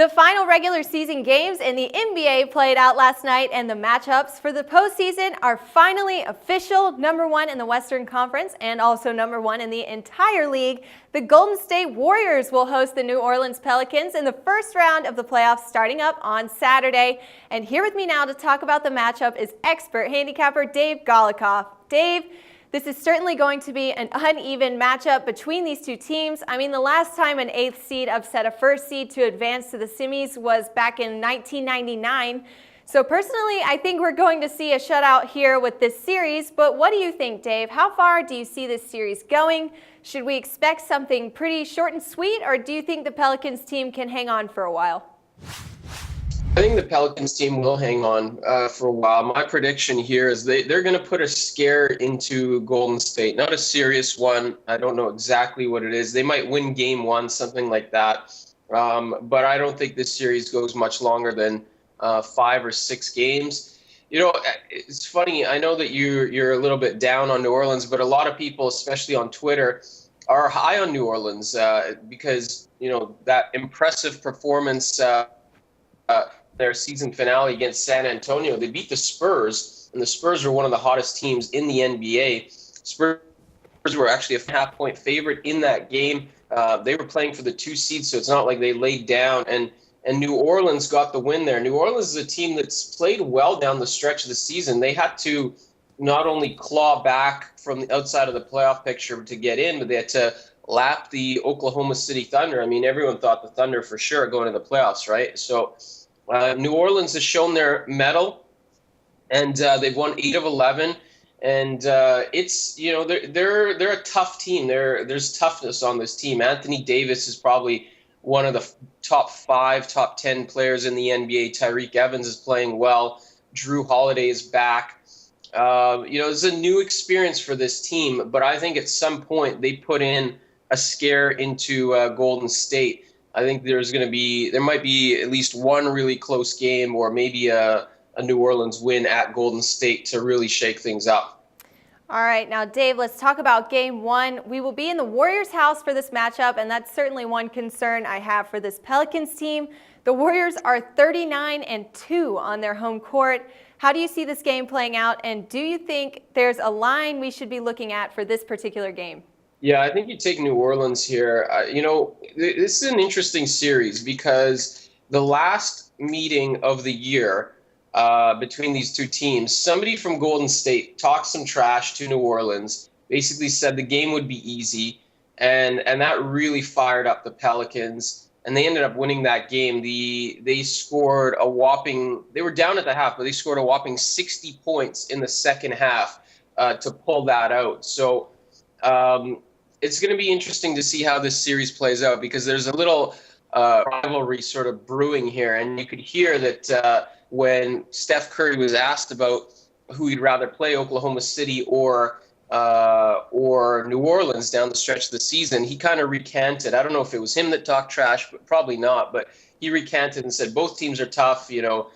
The final regular season games in the NBA played out last night, and the matchups for the postseason are finally official. Number one in the Western Conference and also number one in the entire league. The Golden State Warriors will host the New Orleans Pelicans in the first round of the playoffs starting up on Saturday. And here with me now to talk about the matchup is expert handicapper Dave Golikoff. Dave, this is certainly going to be an uneven matchup between these two teams. I mean, the last time an 8th seed upset a 1st seed to advance to the semis was back in 1999. So personally, I think we're going to see a shutout here with this series. But what do you think, Dave? How far do you see this series going? Should we expect something pretty short and sweet, or do you think the Pelicans team can hang on for a while? I think the Pelicans team will hang on for a while. My prediction here is they're going to put a scare into Golden State. Not a serious one. I don't know exactly what it is. They might win game one, something like that. But I don't think this series goes much longer than 5 or 6 games. You know, it's funny. I know that you're a little bit down on New Orleans, but a lot of people, especially on Twitter, are high on New Orleans because, you know, that impressive performance their season finale against San Antonio. They beat the Spurs, and the Spurs are one of the hottest teams in the NBA. Spurs were actually a half-point favorite in that game. They were playing for the 2 seed, so it's not like they laid down. And New Orleans got the win there. New Orleans is a team that's played well down the stretch of the season. They had to not only claw back from the outside of the playoff picture to get in, but they had to lap the Oklahoma City Thunder. I mean, everyone thought the Thunder for sure going to the playoffs, right? So New Orleans has shown their mettle, and they've won 8 of 11. And it's, you know, they're a tough team. There's toughness on this team. Anthony Davis is probably one of the top 5, top 10 players in the NBA. Tyreke Evans is playing well. Drew Holiday is back. You know, it's a new experience for this team, but I think at some point they put in a scare into Golden State. I think there might be at least one really close game, or maybe a New Orleans win at Golden State to really shake things up. All right, now Dave, let's talk about game one. We will be in the Warriors' house for this matchup, and that's certainly one concern I have for this Pelicans team. The Warriors are 39-2 on their home court. How do you see this game playing out, and do you think there's a line we should be looking at for this particular game? Yeah, I think you take New Orleans here. You know, this is an interesting series because the last meeting of the year between these two teams, somebody from Golden State talked some trash to New Orleans, basically said the game would be easy, and that really fired up the Pelicans, and they ended up winning that game. They scored a whopping, they were down at the half, but they scored a whopping 60 points in the second half to pull that out. So it's going to be interesting to see how this series plays out, because there's a little rivalry sort of brewing here. And you could hear that when Steph Curry was asked about who he'd rather play, Oklahoma City or New Orleans down the stretch of the season, he kind of recanted. I don't know if it was him that talked trash, but probably not. But he recanted and said both teams are tough, you know,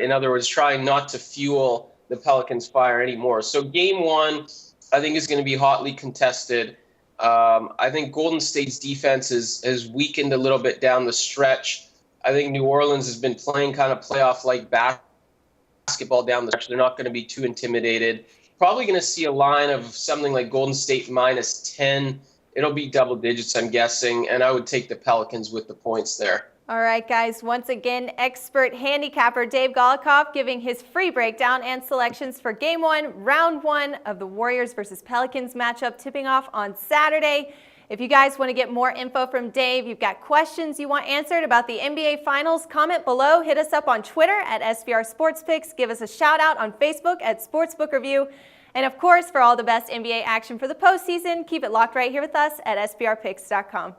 in other words, trying not to fuel the Pelicans' fire anymore. So game one, I think, is going to be hotly contested. I think Golden State's defense has weakened a little bit down the stretch. I think New Orleans has been playing kind of playoff-like basketball down the stretch. They're not going to be too intimidated. Probably going to see a line of something like Golden State minus 10. It'll be double digits, I'm guessing, and I would take the Pelicans with the points there. All right, guys, once again, expert handicapper Dave Golikoff giving his free breakdown and selections for Game 1, Round 1 of the Warriors versus Pelicans matchup tipping off on Saturday. If you guys want to get more info from Dave, you've got questions you want answered about the NBA Finals, comment below, hit us up on Twitter at SBR Sports Picks, give us a shout out on Facebook at Sportsbook Review, and of course, for all the best NBA action for the postseason, keep it locked right here with us at SBRPicks.com.